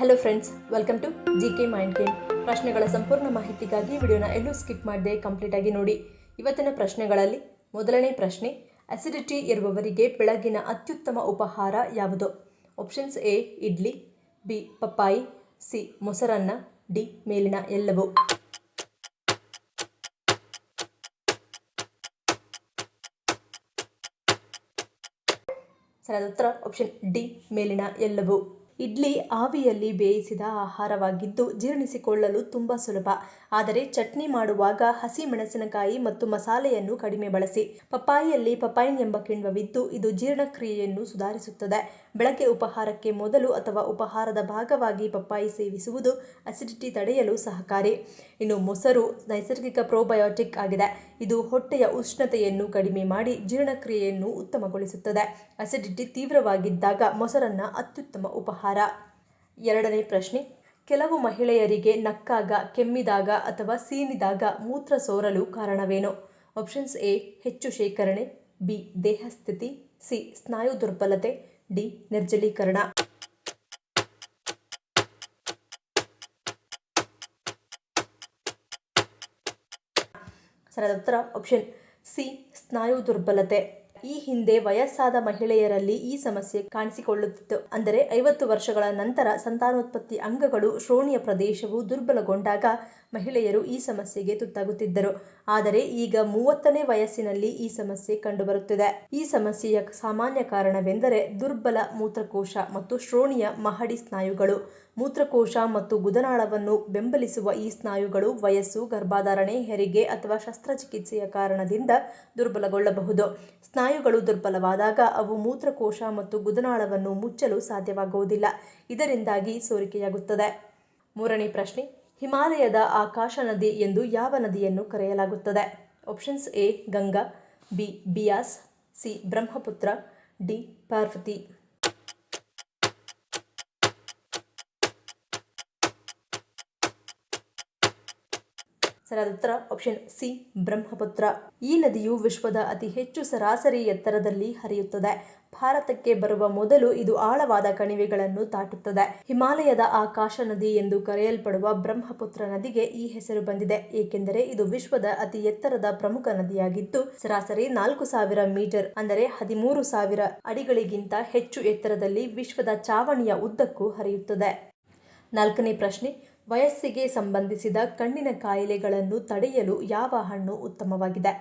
Hello friends, welcome to GK mind game. ಪ್ರಶ್ನೆಗಳ ಸಂಪೂರ್ಣ ಮಾಹಿತಿಗಾಗಿ ವಿಡಿಯೋನ ಎಲ್ಲೂ ಸ್ಕಿಪ್ ಮಾಡದೆ ಕಂಪ್ಲೀಟ್ ಆಗಿ ನೋಡಿ. ಇವತ್ತಿನ ಪ್ರಶ್ನೆಗಳಲ್ಲಿ ಮೊದಲನೇ ಪ್ರಶ್ನೆ, ಅಸಿಡಿಟಿ ಇರುವವರಿಗೆ ಬೆಳಗಿನ ಅತ್ಯುತ್ತಮ ಉಪಹಾರ ಯಾವುದು? ಆಪ್ಷನ್ಸ್ ಎ ಇಡ್ಲಿ, ಬಿ ಪಪ್ಪಾಯಿ, ಸಿ ಮೊಸರನ್ನ, ಡಿ ಮೇಲಿನ ಎಲ್ಲವೂ. ಸರಿಯಾದ ಉತ್ತರ ಆಪ್ಷನ್ ಡಿ ಮೇಲಿನ ಎಲ್ಲವೂ. ಇಡ್ಲಿ ಆವಿಯಲ್ಲಿ ಬೇಯಿಸಿದ ಆಹಾರವಾಗಿದ್ದು ಜೀರ್ಣಿಸಿಕೊಳ್ಳಲು ತುಂಬ ಸುಲಭ. ಆದರೆ ಚಟ್ನಿ ಮಾಡುವಾಗ ಹಸಿ ಮೆಣಸಿನಕಾಯಿ ಮತ್ತು ಮಸಾಲೆಯನ್ನು ಕಡಿಮೆ ಬಳಸಿ. ಪಪ್ಪಾಯಿಯಲ್ಲಿ ಪಪೈನ್ ಎಂಬ ಕಿಣ್ವವಿದ್ದು ಇದು ಜೀರ್ಣಕ್ರಿಯೆಯನ್ನು ಸುಧಾರಿಸುತ್ತದೆ. ಬೆಳಗ್ಗೆ ಉಪಹಾರಕ್ಕೆ ಮೊದಲು ಅಥವಾ ಉಪಹಾರದ ಭಾಗವಾಗಿ ಪಪ್ಪಾಯಿ ಸೇವಿಸುವುದು ಅಸಿಡಿಟಿ ತಡೆಯಲು ಸಹಕಾರಿ. ಇನ್ನು ಮೊಸರು ನೈಸರ್ಗಿಕ ಪ್ರೋಬಯೋಟಿಕ್ ಆಗಿದೆ. ಇದು ಹೊಟ್ಟೆಯ ಉಷ್ಣತೆಯನ್ನು ಕಡಿಮೆ ಮಾಡಿ ಜೀರ್ಣಕ್ರಿಯೆಯನ್ನು ಉತ್ತಮಗೊಳಿಸುತ್ತದೆ. ಅಸಿಡಿಟಿ ತೀವ್ರವಾಗಿದ್ದಾಗ ಮೊಸರನ್ನ ಅತ್ಯುತ್ತಮ ಉಪಹಾರ. ಎರಡನೇ ಪ್ರಶ್ನೆ, ಕೆಲವು ಮಹಿಳೆಯರಿಗೆ ನಕ್ಕಾಗ, ಕೆಮ್ಮಿದಾಗ ಅಥವಾ ಸೀನಿದಾಗ ಮೂತ್ರ ಸೋರಲು ಕಾರಣವೇನು? ಆಪ್ಷನ್ಸ್ ಎ ಹೆಚ್ಚು ಶೇಖರಣೆ, ಬಿ ದೇಹಸ್ಥಿತಿ, ಸಿ ಸ್ನಾಯು ದುರ್ಬಲತೆ, ಡಿ ನಿರ್ಜಲೀಕರಣ. ಸರಿಯಾದ ಉತ್ತರ ಆಪ್ಷನ್ ಸಿ ಸ್ನಾಯು ದುರ್ಬಲತೆ. ಈ ಹಿಂದೆ ವಯಸ್ಸಾದ ಮಹಿಳೆಯರಲ್ಲಿ ಈ ಸಮಸ್ಯೆ ಕಾಣಿಸಿಕೊಳ್ಳುತ್ತಿತ್ತು. ಅಂದರೆ 50 ವರ್ಷಗಳ ನಂತರ ಸಂತಾನೋತ್ಪತ್ತಿ ಅಂಗಗಳು, ಶ್ರೋಣಿಯ ಪ್ರದೇಶವು ದುರ್ಬಲಗೊಂಡಾಗ ಮಹಿಳೆಯರು ಈ ಸಮಸ್ಯೆಗೆ ತುತ್ತಾಗುತ್ತಿದ್ದರು. ಆದರೆ ಈಗ 30ನೇ ವಯಸ್ಸಿನಲ್ಲಿ ಈ ಸಮಸ್ಯೆ ಕಂಡುಬರುತ್ತಿದೆ. ಈ ಸಮಸ್ಯೆಯ ಸಾಮಾನ್ಯ ಕಾರಣವೆಂದರೆ ದುರ್ಬಲ ಮೂತ್ರಕೋಶ ಮತ್ತು ಶ್ರೋಣಿಯ ಮಹಡಿ ಸ್ನಾಯುಗಳು. ಮೂತ್ರಕೋಶ ಮತ್ತು ಗುದನಾಳವನ್ನು ಬೆಂಬಲಿಸುವ ಈ ಸ್ನಾಯುಗಳು ವಯಸ್ಸು, ಗರ್ಭಧಾರಣೆ, ಹೆರಿಗೆ ಅಥವಾ ಶಸ್ತ್ರಚಿಕಿತ್ಸೆಯ ಕಾರಣದಿಂದ ದುರ್ಬಲಗೊಳ್ಳಬಹುದು. ಸ್ನಾಯುಗಳು ದುರ್ಬಲವಾದಾಗ ಅವು ಮೂತ್ರಕೋಶ ಮತ್ತು ಗುದನಾಳವನ್ನು ಮುಚ್ಚಲು ಸಾಧ್ಯವಾಗುವುದಿಲ್ಲ. ಇದರಿಂದಾಗಿ ಸೋರಿಕೆಯಾಗುತ್ತದೆ. ಮೂರನೇ ಪ್ರಶ್ನೆ, ಹಿಮಾಲಯದ ಆಕಾಶ ನದಿ ಎಂದು ಯಾವ ನದಿಯನ್ನು ಕರೆಯಲಾಗುತ್ತದೆ? Options A Ganga, B Beas, C Brahmaputra, D Parvati. ಸರಿಯಾದ ಉತ್ತರ ಆಪ್ಷನ್ ಸಿ ಬ್ರಹ್ಮಪುತ್ರ. ಈ ನದಿಯು ವಿಶ್ವದ ಅತಿ ಹೆಚ್ಚು ಸರಾಸರಿ ಎತ್ತರದಲ್ಲಿ ಹರಿಯುತ್ತದೆ. ಭಾರತಕ್ಕೆ ಬರುವ ಮೊದಲು ಇದು ಆಳವಾದ ಕಣಿವೆಗಳನ್ನು ದಾಟುತ್ತದೆ. ಹಿಮಾಲಯದ ಆಕಾಶ ನದಿ ಎಂದು ಕರೆಯಲ್ಪಡುವ ಬ್ರಹ್ಮಪುತ್ರ ನದಿಗೆ ಈ ಹೆಸರು ಬಂದಿದೆ ಏಕೆಂದರೆ ಇದು ವಿಶ್ವದ ಅತಿ ಎತ್ತರದ ಪ್ರಮುಖ ನದಿಯಾಗಿದ್ದು ಸರಾಸರಿ 4000 ಮೀಟರ್ ಅಂದರೆ 13,000 ಅಡಿಗಳಿಗಿಂತ ಹೆಚ್ಚು ಎತ್ತರದಲ್ಲಿ ವಿಶ್ವದ ಚಾವಣಿಯ ಉದ್ದಕ್ಕೂ ಹರಿಯುತ್ತದೆ. ನಾಲ್ಕನೇ ಪ್ರಶ್ನೆ, ವಯಸ್ಸಿಗೆ ಸಂಬಂಧಿಸಿದ ಕಣ್ಣಿನ ಕಾಯಿಲೆಗಳನ್ನು ತಡೆಯಲು ಯಾವ ಹಣ್ಣು ಉತ್ತಮವಾಗಿದೆ?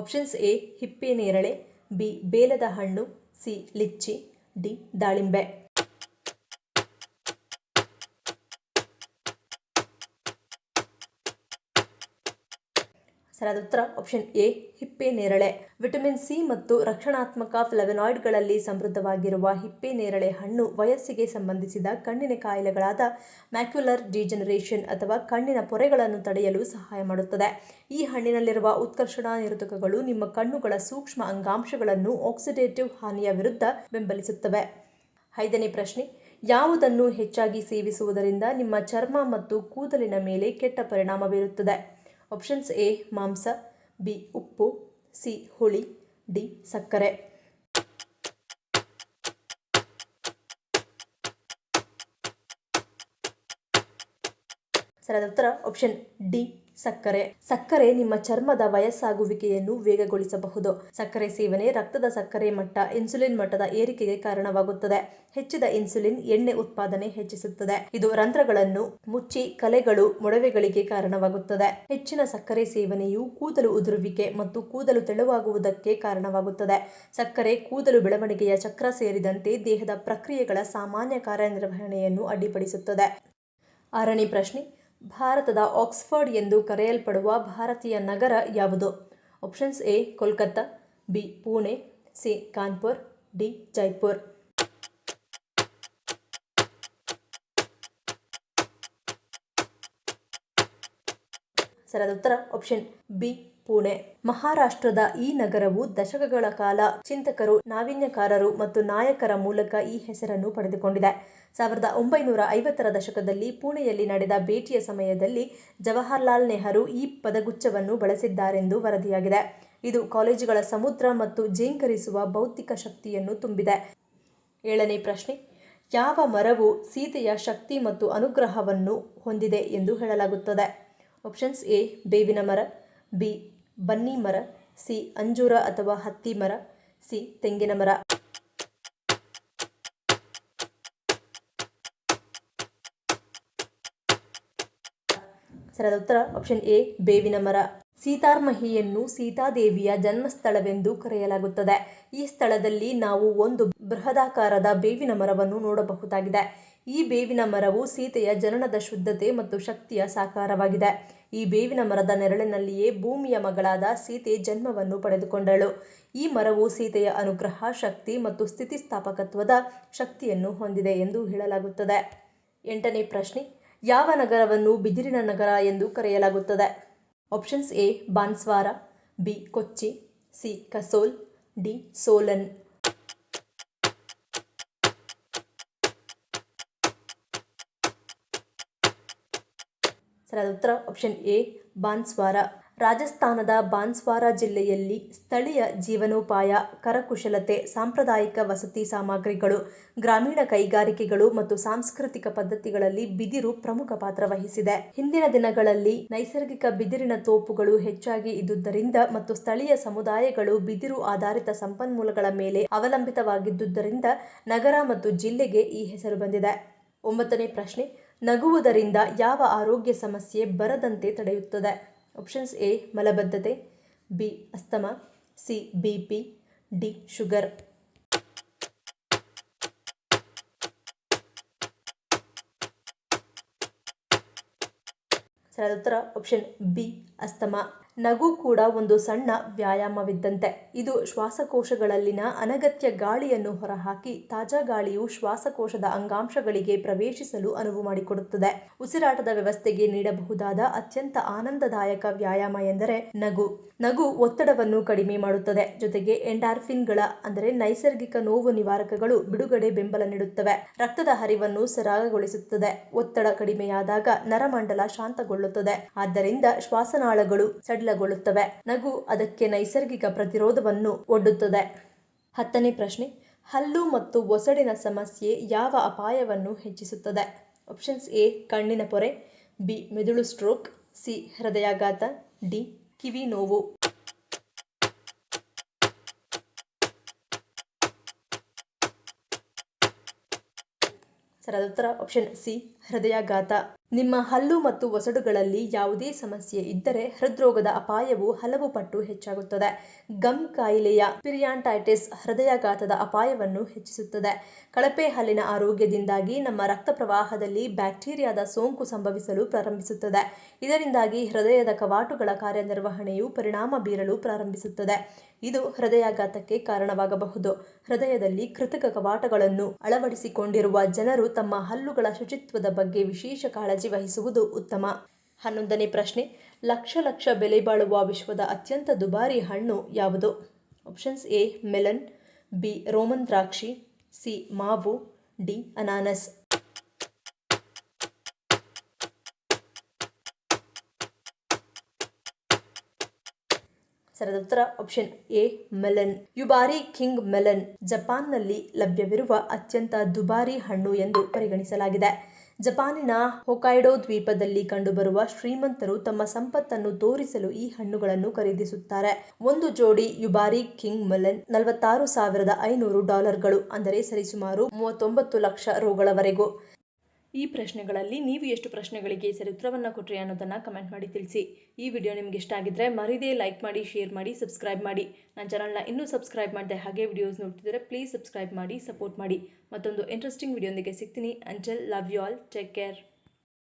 ಆಪ್ಷನ್ಸ್ ಎ ಹಿಪ್ಪೇನೇರಳೆ, ಬಿ ಬೇಲದ ಹಣ್ಣು, ಸಿ ಲಿಚ್ಚಿ, ಡಿ ದಾಳಿಂಬೆ. ಸರಿಯಾದ ಉತ್ತರ ಆಪ್ಷನ್ ಎ ಹಿಪ್ಪೇನೇರಳೆ. ವಿಟಮಿನ್ ಸಿ ಮತ್ತು ರಕ್ಷಣಾತ್ಮಕ ಫ್ಲೆವನಾಯ್ಡ್ಗಳಲ್ಲಿ ಸಮೃದ್ಧವಾಗಿರುವ ಹಿಪ್ಪೇನೇರಳೆ ಹಣ್ಣು ವಯಸ್ಸಿಗೆ ಸಂಬಂಧಿಸಿದ ಕಣ್ಣಿನ ಕಾಯಿಲೆಗಳಾದ ಮ್ಯಾಕ್ಯುಲರ್ ಡಿಜೆನರೇಷನ್ ಅಥವಾ ಕಣ್ಣಿನ ಪೊರೆಗಳನ್ನು ತಡೆಯಲು ಸಹಾಯ ಮಾಡುತ್ತದೆ. ಈ ಹಣ್ಣಿನಲ್ಲಿರುವ ಉತ್ಕರ್ಷಣ ನಿರೋಧಕಗಳು ನಿಮ್ಮ ಕಣ್ಣುಗಳ ಸೂಕ್ಷ್ಮ ಅಂಗಾಂಶಗಳನ್ನು ಆಕ್ಸಿಡೇಟಿವ್ ಹಾನಿಯ ವಿರುದ್ಧ ಬೆಂಬಲಿಸುತ್ತವೆ. ಐದನೇ ಪ್ರಶ್ನೆ, ಯಾವುದನ್ನು ಹೆಚ್ಚಾಗಿ ಸೇವಿಸುವುದರಿಂದ ನಿಮ್ಮ ಚರ್ಮ ಮತ್ತು ಕೂದಲಿನ ಮೇಲೆ ಕೆಟ್ಟ ಪರಿಣಾಮ ಬೀರುತ್ತದೆ? ಆಪ್ಷನ್ಸ್ ಎ ಮಾಂಸ, ಬಿ ಉಪ್ಪು, ಸಿ ಹುಳಿ, ಡಿ ಸಕ್ಕರೆ. ಸರಿಯಾದ ಉತ್ತರ ಆಪ್ಷನ್ ಡಿ ಸಕ್ಕರೆ. ಸಕ್ಕರೆ ನಿಮ್ಮ ಚರ್ಮದ ವಯಸ್ಸಾಗುವಿಕೆಯನ್ನು ವೇಗಗೊಳಿಸಬಹುದು. ಸಕ್ಕರೆ ಸೇವನೆ ರಕ್ತದ ಸಕ್ಕರೆ ಮಟ್ಟ, ಇನ್ಸುಲಿನ್ ಮಟ್ಟದ ಏರಿಕೆಗೆ ಕಾರಣವಾಗುತ್ತದೆ. ಹೆಚ್ಚಿದ ಇನ್ಸುಲಿನ್ ಎಣ್ಣೆ ಉತ್ಪಾದನೆ ಹೆಚ್ಚಿಸುತ್ತದೆ. ಇದು ರಂಧ್ರಗಳನ್ನು ಮುಚ್ಚಿ ಕಲೆಗಳು, ಮೊಡವೆಗಳಿಗೆ ಕಾರಣವಾಗುತ್ತದೆ. ಹೆಚ್ಚಿನ ಸಕ್ಕರೆ ಸೇವನೆಯು ಕೂದಲು ಉದುರುವಿಕೆ ಮತ್ತು ಕೂದಲು ತೆಳುವಾಗುವುದಕ್ಕೆ ಕಾರಣವಾಗುತ್ತದೆ. ಸಕ್ಕರೆ ಕೂದಲು ಬೆಳವಣಿಗೆಯ ಚಕ್ರ ಸೇರಿದಂತೆ ದೇಹದ ಪ್ರಕ್ರಿಯೆಗಳ ಸಾಮಾನ್ಯ ಕಾರ್ಯನಿರ್ವಹಣೆಯನ್ನು ಅಡ್ಡಿಪಡಿಸುತ್ತದೆ. ಆರನೇ ಪ್ರಶ್ನೆ, ಭಾರತದ ಆಕ್ಸ್ಫರ್ಡ್ ಎಂದು ಕರೆಯಲ್ಪಡುವ ಭಾರತೀಯ ನಗರ ಯಾವುದು? Options A Kolkata, B Pune, C Kanpur, D Jaipur. ಸರಿಯಾದ ಉತ್ತರ ಆಪ್ಷನ್ ಬಿ ಪುಣೆ. ಮಹಾರಾಷ್ಟ್ರದ ಈ ನಗರವು ದಶಕಗಳ ಕಾಲ ಚಿಂತಕರು, ನಾವೀನ್ಯಕಾರರು ಮತ್ತು ನಾಯಕರ ಮೂಲಕ ಈ ಹೆಸರನ್ನು ಪಡೆದುಕೊಂಡಿದೆ. 1950ರ ದಶಕದಲ್ಲಿ ಪುಣೆಯಲ್ಲಿ ನಡೆದ ಭೇಟಿಯ ಸಮಯದಲ್ಲಿ ಜವಾಹರ್ಲಾಲ್ ನೆಹರು ಈ ಪದಗುಚ್ಛವನ್ನು ಬಳಸಿದ್ದಾರೆಂದು ವರದಿಯಾಗಿದೆ. ಇದು ಕಾಲೇಜುಗಳ ಸಮುದ್ರ ಮತ್ತು ಝೇಂಕರಿಸುವ ಬೌದ್ಧಿಕ ಶಕ್ತಿಯನ್ನು ತುಂಬಿದೆ. ಏಳನೇ ಪ್ರಶ್ನೆ, ಯಾವ ಮರವು ಸೀತೆಯ ಶಕ್ತಿ ಮತ್ತು ಅನುಗ್ರಹವನ್ನು ಹೊಂದಿದೆ ಎಂದು ಹೇಳಲಾಗುತ್ತದೆ? ಆಪ್ಷನ್ಸ್ ಎ ಬೇವಿನ ಮರ, ಬಿ ಬನ್ನಿ ಮರ, ಸಿ ಅಂಜೂರ ಅಥವಾ ಹತ್ತಿ ಮರ, ಸಿ ತೆಂಗಿನ ಮರ. ಸರಿಯಾದ ಉತ್ತರ ಆಪ್ಷನ್ ಎ ಬೇವಿನ ಮರ. ಸೀತಾರ್ಮಹಿಯನ್ನು ಸೀತಾದೇವಿಯ ಜನ್ಮಸ್ಥಳವೆಂದು ಕರೆಯಲಾಗುತ್ತದೆ. ಈ ಸ್ಥಳದಲ್ಲಿ ನಾವು ಒಂದು ಬೃಹದಾಕಾರದ ಬೇವಿನ ಮರವನ್ನು ನೋಡಬಹುದಾಗಿದೆ. ಈ ಬೇವಿನ ಮರವು ಸೀತೆಯ ಜನನದ ಶುದ್ಧತೆ ಮತ್ತು ಶಕ್ತಿಯ ಸಾಕಾರವಾಗಿದೆ. ಈ ಬೇವಿನ ಮರದ ನೆರಳಿನಲ್ಲಿಯೇ ಭೂಮಿಯ ಮಗಳಾದ ಸೀತೆ ಜನ್ಮವನ್ನು ಪಡೆದುಕೊಂಡಳು. ಈ ಮರವು ಸೀತೆಯ ಅನುಗ್ರಹ, ಶಕ್ತಿ ಮತ್ತು ಸ್ಥಿತಿಸ್ಥಾಪಕತ್ವದ ಶಕ್ತಿಯನ್ನು ಹೊಂದಿದೆ ಎಂದು ಹೇಳಲಾಗುತ್ತದೆ. 8ನೇ ಪ್ರಶ್ನೆ, ಯಾವ ನಗರವನ್ನು ಬಿದಿರಿನ ನಗರ ಎಂದು ಕರೆಯಲಾಗುತ್ತದೆ? Options A Banswara, B Kochi, C Kasol, D Solan. ಸರಿಯಾದ ಉತ್ತರ ಆಪ್ಷನ್ ಎ ಬಾನ್ಸ್ವಾರ. ರಾಜಸ್ಥಾನದ ಬಾನ್ಸ್ವಾರ ಜಿಲ್ಲೆಯಲ್ಲಿ ಸ್ಥಳೀಯ ಜೀವನೋಪಾಯ, ಕರಕುಶಲತೆ, ಸಾಂಪ್ರದಾಯಿಕ ವಸತಿ ಸಾಮಗ್ರಿಗಳು, ಗ್ರಾಮೀಣ ಕೈಗಾರಿಕೆಗಳು ಮತ್ತು ಸಾಂಸ್ಕೃತಿಕ ಪದ್ಧತಿಗಳಲ್ಲಿ ಬಿದಿರು ಪ್ರಮುಖ ಪಾತ್ರ ವಹಿಸಿದೆ. ಹಿಂದಿನ ದಿನಗಳಲ್ಲಿ ನೈಸರ್ಗಿಕ ಬಿದಿರಿನ ತೋಪುಗಳು ಹೆಚ್ಚಾಗಿ ಇದ್ದುದರಿಂದ ಮತ್ತು ಸ್ಥಳೀಯ ಸಮುದಾಯಗಳು ಬಿದಿರು ಆಧಾರಿತ ಸಂಪನ್ಮೂಲಗಳ ಮೇಲೆ ಅವಲಂಬಿತವಾಗಿದ್ದುದರಿಂದ ನಗರ ಮತ್ತು ಜಿಲ್ಲೆಗೆ ಈ ಹೆಸರು ಬಂದಿದೆ. 9ನೇ ಪ್ರಶ್ನೆ, ನಗುವುದರಿಂದ ಯಾವ ಆರೋಗ್ಯ ಸಮಸ್ಯೆ ಬರದಂತೆ ತಡೆಯುತ್ತದೆ? ಆಪ್ಷನ್ಸ್ ಎ ಮಲಬದ್ಧತೆ, B asthma, C BP, D sugar. ಸರಿಯಾದ ಉತ್ತರ ಆಪ್ಷನ್ ಬಿ ಅಸ್ತಮಾ. ನಗು ಕೂಡ ಒಂದು ಸಣ್ಣ ವ್ಯಾಯಾಮವಿದ್ದಂತೆ. ಇದು ಶ್ವಾಸಕೋಶಗಳಲ್ಲಿನ ಅನಗತ್ಯ ಗಾಳಿಯನ್ನು ಹೊರಹಾಕಿ ತಾಜಾ ಗಾಳಿಯು ಶ್ವಾಸಕೋಶದ ಅಂಗಾಂಶಗಳಿಗೆ ಪ್ರವೇಶಿಸಲು ಅನುವು ಮಾಡಿಕೊಡುತ್ತದೆ. ಉಸಿರಾಟದ ವ್ಯವಸ್ಥೆಗೆ ನೀಡಬಹುದಾದ ಅತ್ಯಂತ ಆನಂದದಾಯಕ ವ್ಯಾಯಾಮ ಎಂದರೆ ನಗು. ನಗು ಒತ್ತಡವನ್ನು ಕಡಿಮೆ ಮಾಡುತ್ತದೆ, ಜೊತೆಗೆ ಎಂಡಾರ್ಫಿನ್ಗಳ ಅಂದರೆ ನೈಸರ್ಗಿಕ ನೋವು ನಿವಾರಕಗಳು ಬಿಡುಗಡೆ ಬೆಂಬಲ ನೀಡುತ್ತವೆ. ರಕ್ತದ ಹರಿವನ್ನು ಸರಾಗಗೊಳಿಸುತ್ತದೆ. ಒತ್ತಡ ಕಡಿಮೆಯಾದಾಗ ನರಮಂಡಲ ಶಾಂತಗೊಳ್ಳುತ್ತದೆ, ಆದ್ದರಿಂದ ಶ್ವಾಸನಾಳಗಳು ಸಡಿಲಗೊಳ್ಳುತ್ತವೆ. ನಗು ಅದಕ್ಕೆ ನೈಸರ್ಗಿಕ ಪ್ರತಿರೋಧವನ್ನು ಒಡ್ಡುತ್ತದೆ. 10ನೇ ಪ್ರಶ್ನೆ, ಹಲ್ಲು ಮತ್ತು ಒಸಡಿನ ಸಮಸ್ಯೆ ಯಾವ ಅಪಾಯವನ್ನು ಹೆಚ್ಚಿಸುತ್ತದೆ? ಆಪ್ಷನ್ಸ್ ಎ ಕಣ್ಣಿನ ಪೊರೆ, ಬಿ ಮೆದುಳು ಸ್ಟ್ರೋಕ್, ಸಿ ಹೃದಯಾಘಾತ, ಡಿ ಕಿವಿ ನೋವು. ಸರಿಯಾದ ಉತ್ತರ ಆಪ್ಷನ್ ಸಿ ಹೃದಯಾಘಾತ. ನಿಮ್ಮ ಹಲ್ಲು ಮತ್ತು ಒಸಡುಗಳಲ್ಲಿ ಯಾವುದೇ ಸಮಸ್ಯೆ ಇದ್ದರೆ ಹೃದ್ರೋಗದ ಅಪಾಯವು ಹಲವು ಪಟ್ಟು ಹೆಚ್ಚಾಗುತ್ತದೆ. ಗಮ್ ಕಾಯಿಲೆಯ ಪಿರಿಯಾಂಟೈಟಿಸ್ ಹೃದಯಾಘಾತದ ಅಪಾಯವನ್ನು ಹೆಚ್ಚಿಸುತ್ತದೆ. ಕಳಪೆ ಹಲ್ಲಿನ ಆರೋಗ್ಯದಿಂದಾಗಿ ನಮ್ಮ ರಕ್ತ ಪ್ರವಾಹದಲ್ಲಿ ಬ್ಯಾಕ್ಟೀರಿಯಾದ ಸೋಂಕು ಸಂಭವಿಸಲು ಪ್ರಾರಂಭಿಸುತ್ತದೆ. ಇದರಿಂದಾಗಿ ಹೃದಯದ ಕವಾಟುಗಳ ಕಾರ್ಯನಿರ್ವಹಣೆಯು ಪರಿಣಾಮ ಬೀರಲು ಪ್ರಾರಂಭಿಸುತ್ತದೆ. ಇದು ಹೃದಯಾಘಾತಕ್ಕೆ ಕಾರಣವಾಗಬಹುದು. ಹೃದಯದಲ್ಲಿ ಕೃತಕ ಕವಾಟಗಳನ್ನು ಅಳವಡಿಸಿಕೊಂಡಿರುವ ಜನರು ತಮ್ಮ ಹಲ್ಲುಗಳ ಶುಚಿತ್ವದ ಬಗ್ಗೆ ವಿಶೇಷ ಕಾಳಜಿ ವಹಿಸುವುದು ಉತ್ತಮ. 11ನೇ ಪ್ರಶ್ನೆ, ಲಕ್ಷ ಬೆಲೆ ಬಾಳುವ ವಿಶ್ವದ ಅತ್ಯಂತ ದುಬಾರಿ ಹಣ್ಣು ಯಾವುದು? Options A melon, B Roman ದ್ರಾಕ್ಷಿ, ಸಿ ಮಾವು, ಡಿ ಅನಾನಸ್. ಸರಿಯಾದ ಉತ್ತರ option A melon. Yubari king melon ಜಪಾನ್ನಲ್ಲಿ ಲಭ್ಯವಿರುವ ಅತ್ಯಂತ ದುಬಾರಿ ಹಣ್ಣು ಎಂದು ಪರಿಗಣಿಸಲಾಗಿದೆ. ಜಪಾನಿನ ಹೊಕೈಡೋ ದ್ವೀಪದಲ್ಲಿ ಕಂಡುಬರುವ ಶ್ರೀಮಂತರು ತಮ್ಮ ಸಂಪತ್ತನ್ನು ತೋರಿಸಲು ಈ ಹಣ್ಣುಗಳನ್ನು ಖರೀದಿಸುತ್ತಾರೆ. ಒಂದು ಜೋಡಿ ಯುಬಾರಿ ಕಿಂಗ್ ಮೆಲನ್ $46,500 ಅಂದರೆ ಸರಿಸುಮಾರು 39 ಲಕ್ಷ ರುಗಳವರೆಗೂ. ಈ ಪ್ರಶ್ನೆಗಳಲ್ಲಿ ನೀವು ಎಷ್ಟು ಪ್ರಶ್ನೆಗಳಿಗೆ ಸರಿ ಉತ್ತರವನ್ನು ಕೊಟ್ಟರೆ ಅನ್ನೋದನ್ನು ಕಮೆಂಟ್ ಮಾಡಿ ತಿಳಿಸಿ. ಈ ವಿಡಿಯೋ ನಿಮ್ಗೆ ಇಷ್ಟ ಆಗಿದ್ರೆ ಮರಿದೇ ಲೈಕ್ ಮಾಡಿ, ಶೇರ್ ಮಾಡಿ, ಸಬ್ಸ್ಕ್ರೈಬ್ ಮಾಡಿ. ನನ್ನ ಚಾನಲ್ನ ಇನ್ನೂ ಸಬ್ಸ್ಕ್ರೈಬ್ ಮಾಡಿದೆ ಹಾಗೆ ವಿಡಿಯೋಸ್ ನೋಡ್ತಿದ್ರೆ ಪ್ಲೀಸ್ ಸಬ್ಸ್ಕ್ರೈಬ್ ಮಾಡಿ, ಸಪೋರ್ಟ್ ಮಾಡಿ. ಮತ್ತೊಂದು ಇಂಟ್ರೆಸ್ಟಿಂಗ್ ವಿಡಿಯೋಂದಿಗೆ ಸಿಗ್ತೀನಿ. Until love you all, take care.